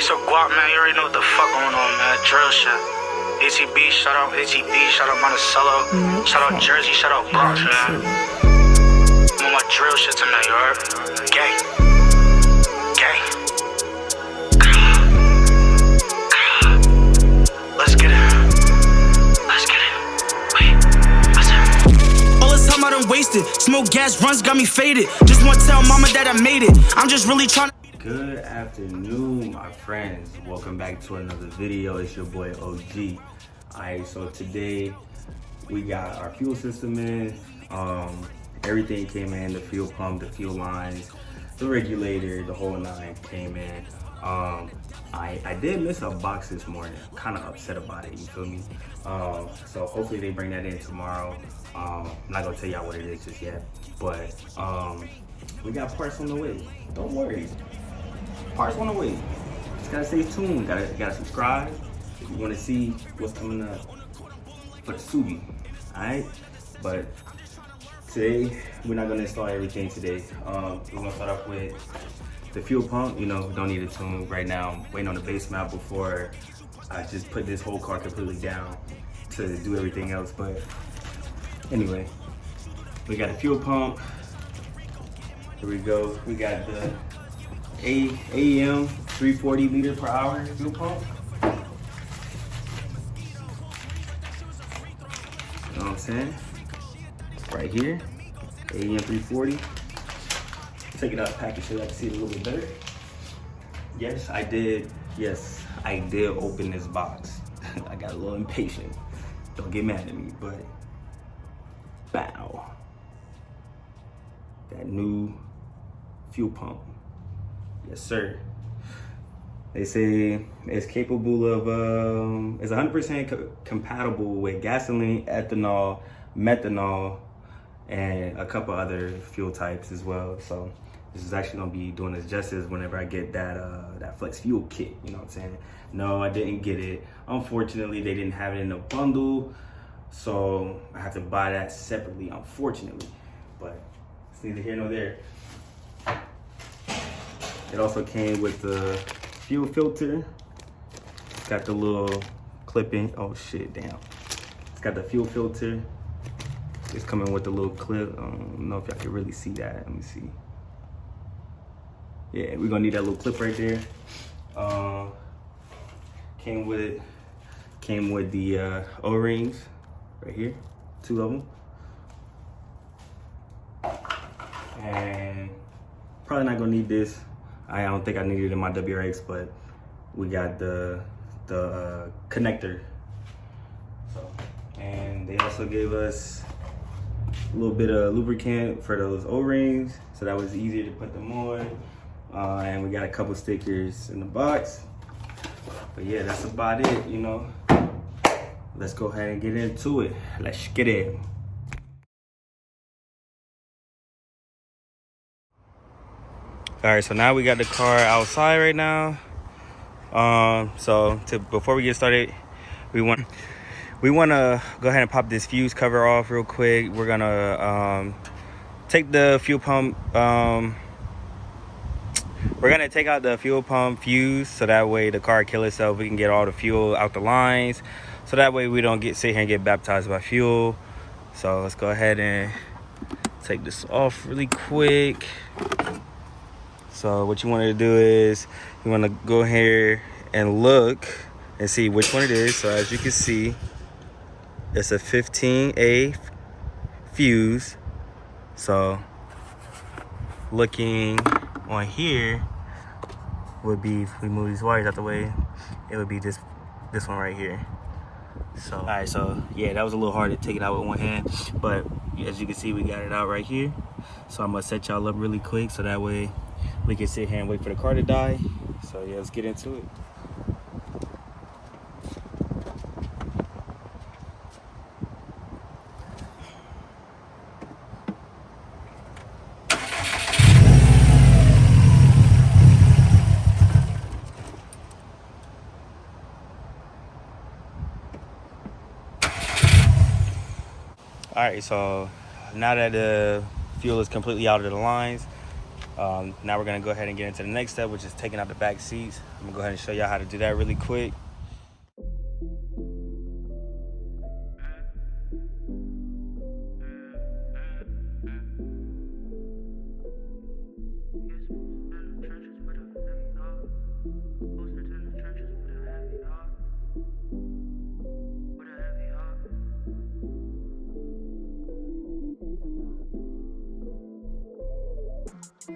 so guap, man. You already know what the fuck going on, man. Drill shit. ATB, shout out ATB, shout out Monticello, shout out Jersey, shout out Bronx, man. I'm on my drill shit tonight, you heard? Gang. Gang. Let's get it. Let's get it. Wait, what's up? All this time I done wasted. Smoke gas runs got me faded. Just wanna tell mama that I made it. I'm just really trying to. Good afternoon, my friends. Welcome back to another video. It's your boy OG. Alright, so today we got our fuel system in. Everything came in, the fuel pump, the fuel lines, the regulator, the whole nine came in. I did miss a box this morning. I'm kind of upset about it, you feel me? So hopefully they bring that in tomorrow. I'm not gonna tell y'all what it is just yet, but we got parts on the way. Don't worry. Parts on the way. Just gotta stay tuned. Gotta subscribe if you wanna see what's coming up for the Subi. Alright? But today, we're not gonna install everything today. We're gonna start off with the fuel pump. You know, we don't need a tune right now. I'm waiting on the base mount before I just put this whole car completely down to do everything else. But anyway, we got the fuel pump. Here we go. We got the AEM 340 liter per hour fuel pump. You know what I'm saying? Right here, AEM 340. Take it out of the package so I can see it a little bit better. Yes, I did open this box. I got a little impatient. Don't get mad at me, but bow. That new fuel pump. Yes, sir. They say it's capable of, it's 100% compatible with gasoline, ethanol, methanol, and a couple other fuel types as well. So this is actually gonna be doing us justice whenever I get that flex fuel kit, you know what I'm saying? No, I didn't get it. Unfortunately, they didn't have it in a bundle, so I have to buy that separately, unfortunately. But it's neither here nor there. It also came with the fuel filter. It's got the little clipping. Oh shit, damn. It's got the fuel filter. It's coming with the little clip. I don't know if y'all can really see that. Let me see. Yeah, we're gonna need that little clip right there. Came with the O-rings right here, 2 of them. And probably not gonna need this. I don't think I need it in my WRX, but we got the connector. So, and they also gave us a little bit of lubricant for those O-rings, so that was easier to put them on. And we got a couple stickers in the box. But yeah, that's about it, you know. Let's go ahead and get into it. Let's get it. All right, so now we got the car outside right now. Before we get started, we want to go ahead and pop this fuse cover off real quick. We're gonna take the fuel pump. We're gonna take out the fuel pump fuse so that way the car kill itself. We can get all the fuel out the lines, so that way we don't sit here and get baptized by fuel. So let's go ahead and take this off really quick. So what you want to do is you want to go here and look and see which one it is. So as you can see, it's a 15A fuse. So looking on here would be, if we move these wires out the way, it would be this one right here. So all right, so yeah, that was a little hard to take it out with one hand, but as you can see, we got it out right here. So I'm gonna set y'all up really quick so that way we can sit here and wait for the car to die. So yeah, let's get into it. All right, so now that the fuel is completely out of the lines, Now we're gonna go ahead and get into the next step, which is taking out the back seats. I'm gonna go ahead and show y'all how to do that really quick.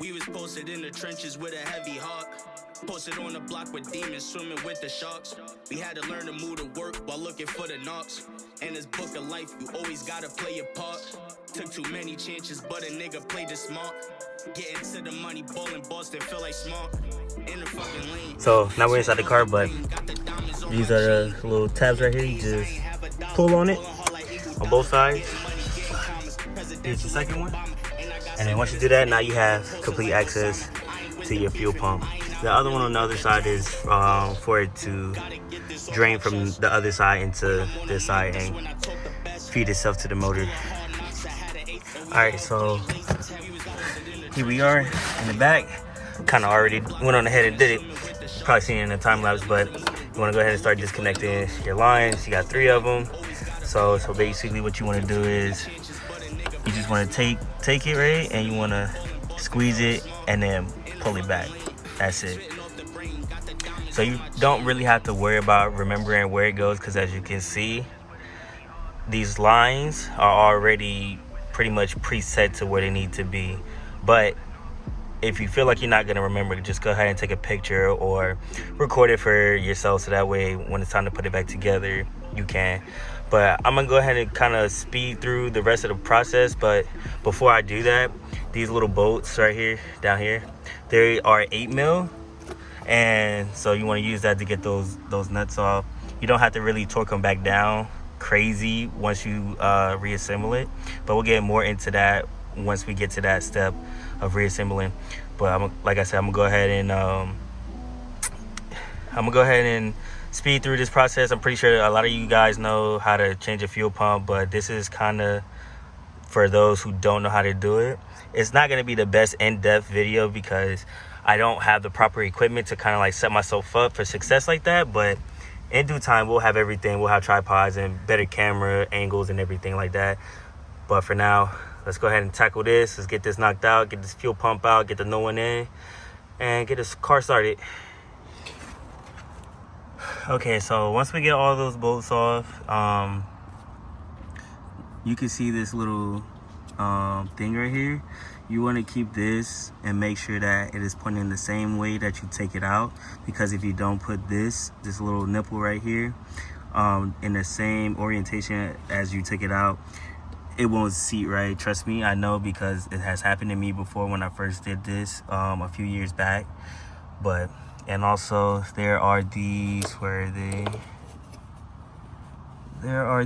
We was posted in the trenches with a heavy heart. Posted on the block with demons swimming with the sharks. We had to learn to move to work while looking for the knocks. In this book of life, you always gotta play your part. Took too many chances, but a nigga played it smart. Getting to the money, ballin' Boston, feel like smart. In the fucking lane. So now we're inside the car, but these are the little tabs right here. You just pull on it on both sides. Here's the second one. And then once you do that, now you have complete access to your fuel pump. The other one on the other side is for it to drain from the other side into this side and feed itself to the motor. Alright, so here we are in the back. Kind of already went on ahead and did it. Probably seen it in the time lapse, but you want to go ahead and start disconnecting your lines. You got 3 of them. So basically what you want to do is you just want to take it, right, and you want to squeeze it and then pull it back. That's it. So you don't really have to worry about remembering where it goes, because as you can see, these lines are already pretty much preset to where they need to be. But if you feel like you're not going to remember, just go ahead and take a picture or record it for yourself, so that way when it's time to put it back together, you can. But I'm gonna go ahead and kind of speed through the rest of the process. But before I do that, these little bolts right here, down here, they are 8 mil, and so you want to use that to get those nuts off. You don't have to really torque them back down crazy once you reassemble it, but we'll get more into that once we get to that step of reassembling. But like I said, I'm gonna go ahead and speed through this process. I'm pretty sure a lot of you guys know how to change a fuel pump, but this is kind of for those who don't know how to do it. It's not going to be the best in-depth video because I don't have the proper equipment to kind of like set myself up for success like that, but in due time we'll have everything. We'll have tripods and better camera angles and everything like that. But for now, let's go ahead and tackle this. Let's get this knocked out, get this fuel pump out, get the new one in, and get this car started. Okay, so once we get all those bolts off, you can see this little thing right here. You want to keep this and make sure that it is pointing the same way that you take it out, because if you don't put this little nipple right here in the same orientation as you take it out, it won't seat right. Trust me, I know, because it has happened to me before when I first did this a few years back. And also there are these, where are they?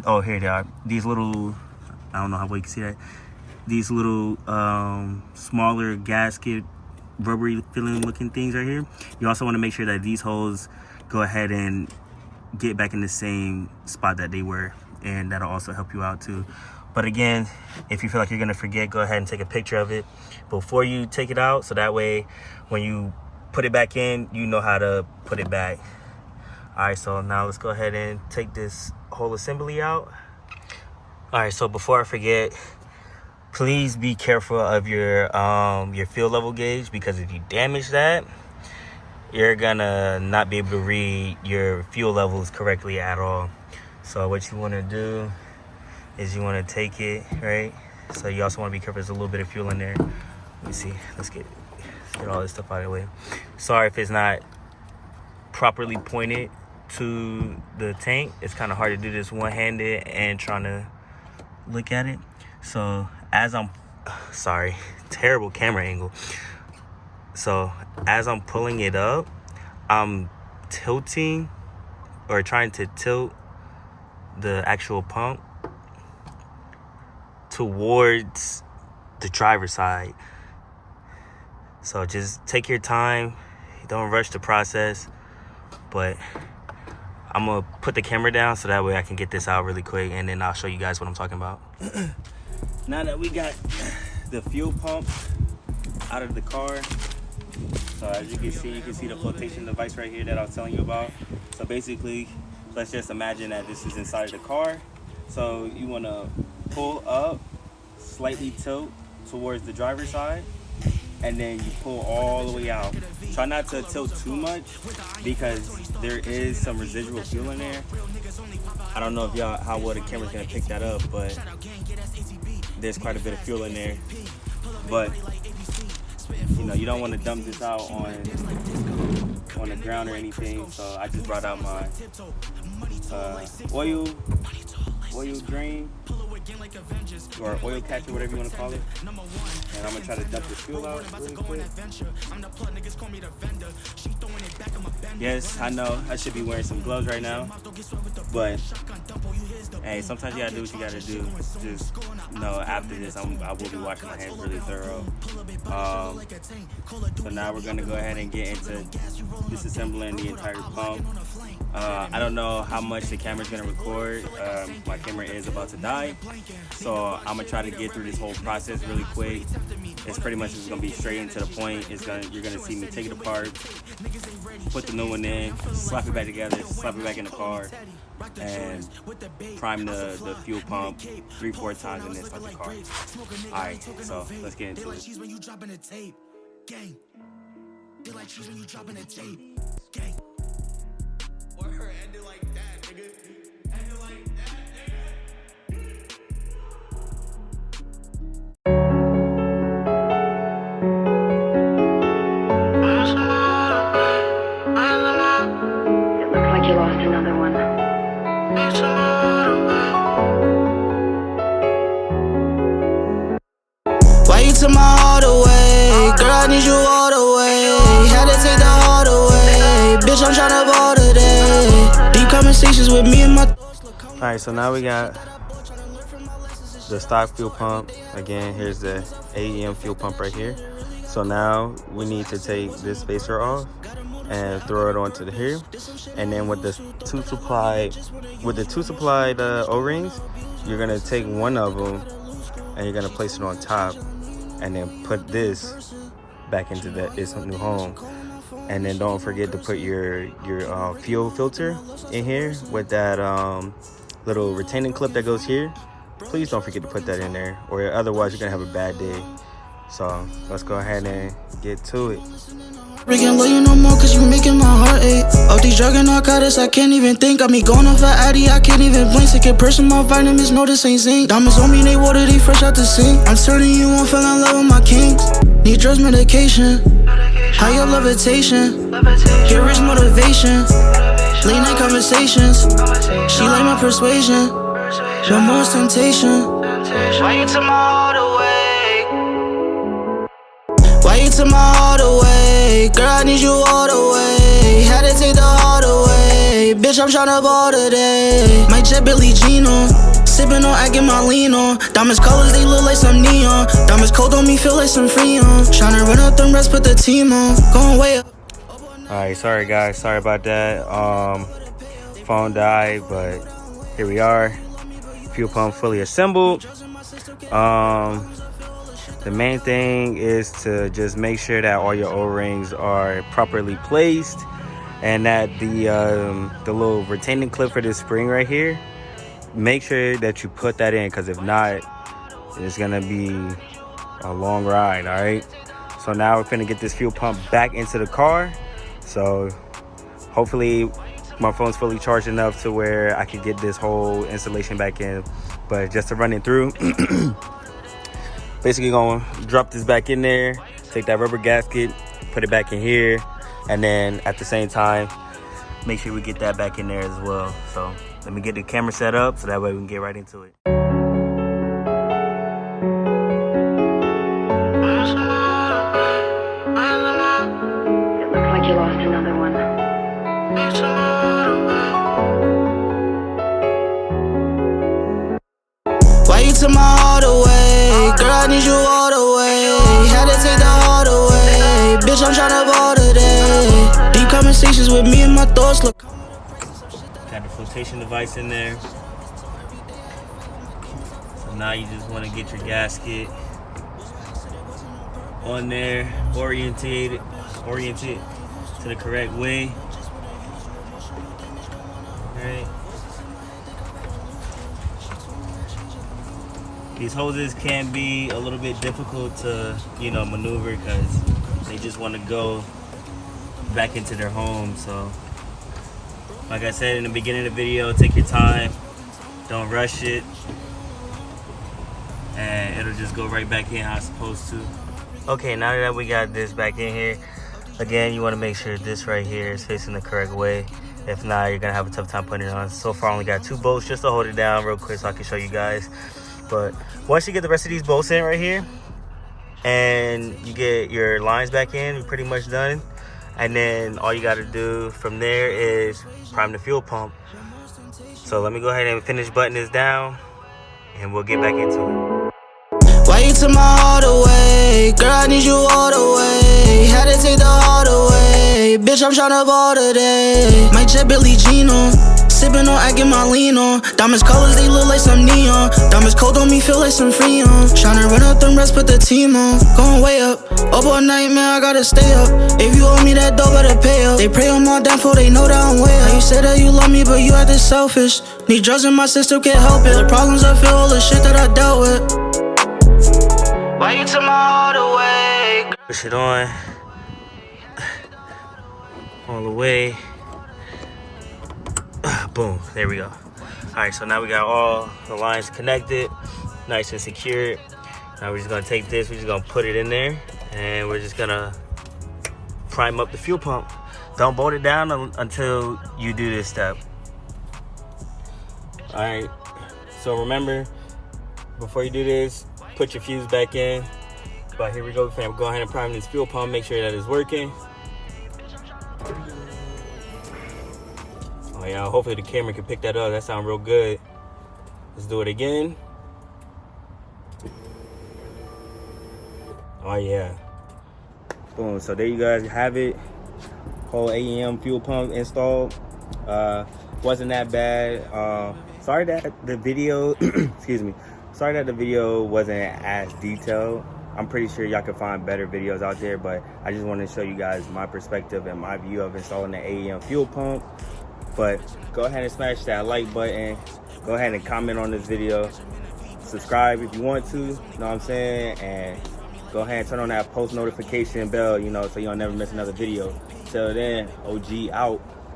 Oh, here they are. These little, I don't know how well you can see that. These little smaller gasket, rubbery feeling looking things right here. You also want to make sure that these holes go ahead and get back in the same spot that they were, and that'll also help you out too. But again, if you feel like you're gonna forget, go ahead and take a picture of it before you take it out, so that way when you put it back in, you know how to put it back. All right, so now let's go ahead and take this whole assembly out. All right, so before I forget, please be careful of your fuel level gauge, because if you damage that, you're gonna not be able to read your fuel levels correctly at all. So what you want to do is you want to take it, right? So you also want to be careful. There's a little bit of fuel in there. Let me see. Let's get all this stuff out of the way. Sorry if it's not properly pointed to the tank. It's kind of hard to do this one-handed and trying to look at it. So as I'm, sorry, terrible camera angle. So as I'm pulling it up, I'm tilting or trying to tilt the actual pump towards the driver's side. So just take your time, don't rush the process. But I'm gonna put the camera down so that way I can get this out really quick, and then I'll show you guys what I'm talking about. Now that we got the fuel pump out of the car. So as you can see the flotation device right here that I was telling you about. So basically, let's just imagine that this is inside of the car. So you want to pull up, slightly tilt towards the driver's side, and then you pull all the way out. Try not to tilt too much because there is some residual fuel in there. I don't know if how well the camera's gonna pick that up, but there's quite a bit of fuel in there. But you know, you don't want to dump this out on the ground or anything. So I just brought out my oil drain or oil catcher, whatever you want to call it, and I'm gonna try to dump the fuel out really quick. Yes, I know I should be wearing some gloves right now, but hey, sometimes you gotta do what you gotta do. Just after this, I will be washing my hands really thorough. So now we're gonna go ahead and get into disassembling the entire pump. I don't know how much the camera's gonna record. My camera is about to die, so I'm gonna try to get through this whole process really quick. It's pretty much just gonna be straight into the point. You're gonna see me take it apart, put the new one in, slap it back together, slap it back in the car, and prime the fuel pump 3-4 times and then start the car. Alright, so let's get into it. To my heart away, girl, I need you all the way. Had to take the heart away, bitch, I'm tryna ball today. Deep conversations with me and my thoughts. Alright, so now we got the stock fuel pump. Again, here's the AEM fuel pump right here. So now we need to take this spacer off and throw it onto here. And then with the two supplied O-rings, you're gonna take one of them and you're gonna place it on top, and then put this back into its new home. And then don't forget to put your fuel filter in here with that little retaining clip that goes here. Please don't forget to put that in there, or otherwise you're gonna have a bad day. So let's go ahead and get to it. I can't love you no more cause you making my heart ache. All these drug and narcotics, I can't even think. Got me going off at Addy, I can't even blink. Sick a person, my vitamins, no this ain't zinc. Diamonds on me, they water, they fresh out the sink. I'm turning you on, fell in love with my kings. Need drugs, medication, high up levitation. Here is motivation, late night conversations. She like my persuasion, no more temptation. Why you took my heart away? Why you took my heart away? Girl, I need you all the way. Had to take the heart away. Bitch, I'm tryna ball today. My jet Billie Jean on, sippin' on, acting my lean on. Diamonds colors, they look like some neon. Diamonds cold on me, feel like some Freon. Tryna run up them rest, put the team on. Going way up. Alright, sorry guys, sorry about that. Phone died, but here we are. Fuel pump fully assembled. The main thing is to just make sure that all your O-rings are properly placed, and that the little retaining clip for this spring right here, make sure that you put that in, because if not, it's gonna be a long ride. All right, so now we're gonna get this fuel pump back into the car. So hopefully my phone's fully charged enough to where I could get this whole installation back in. But just to run it through, basically gonna drop this back in there, take that rubber gasket, put it back in here, and then at the same time make sure we get that back in there as well. So let me get the camera set up so that way we can get right into it. It looks like you lost another one. Why you took my heart away? Girl, I need you all the way. Had to take the heart away. Bitch, I'm tryna ball today. Deep conversations with me and my thoughts. Look. Got the flotation device in there. So now you just want to get your gasket on there, oriented to the correct way. Alright. These hoses can be a little bit difficult to, maneuver because they just want to go back into their home. So, like I said in the beginning of the video, take your time, don't rush it, and it'll just go right back in how it's supposed to. Okay, now that we got this back in here, again, you want to make sure this right here is facing the correct way. If not, you're gonna have a tough time putting it on. So far, I only got 2 bolts just to hold it down real quick so I can show you guys. But once you get the rest of these bolts in right here, and you get your lines back in, you're pretty much done. And then all you gotta do from there is prime the fuel pump. So let me go ahead and finish buttoning this down, and we'll get back into it. Why you took my heart away? Girl, I need you all the way. Had to take the heart away. Bitch, I'm tryna ball today. My jet Billie Jean on. Sippin' on, I get my lean on. Diamonds colors, they look like some neon. Diamonds cold on me, feel like some freon. Tryna run up them rest, put the team on. Going way up all night, man, I gotta stay up. If you owe me that dough, better pay up. They pray on my downfall, they know that I'm way up. How you say that you love me, but you acting selfish. Need drugs in my system, can't help it. The problems I feel, all the shit that I dealt with. Why you took my heart away? Push it on all the way. Boom, there we go. All right, so now we got all the lines connected, nice and secured. Now we're just gonna take this, we're just gonna put it in there, and we're just gonna prime up the fuel pump. Don't bolt it down until you do this step. All right, so remember, before you do this, put your fuse back in. But here we go, fam. Go ahead and prime this fuel pump, make sure that it's working. Oh yeah, hopefully the camera can pick that up. That sounds real good. Let's do it again. Oh yeah. Boom, so there you guys have it. Whole AEM fuel pump installed. Wasn't that bad. Sorry that the video, excuse me. Sorry that the video wasn't as detailed. I'm pretty sure y'all can find better videos out there, but I just wanted to show you guys my perspective and my view of installing the AEM fuel pump. But go ahead and smash that like button. Go ahead and comment on this video. Subscribe if you want to, you know what I'm saying? And go ahead and turn on that post notification bell, so you'll never miss another video. Till then, OG out.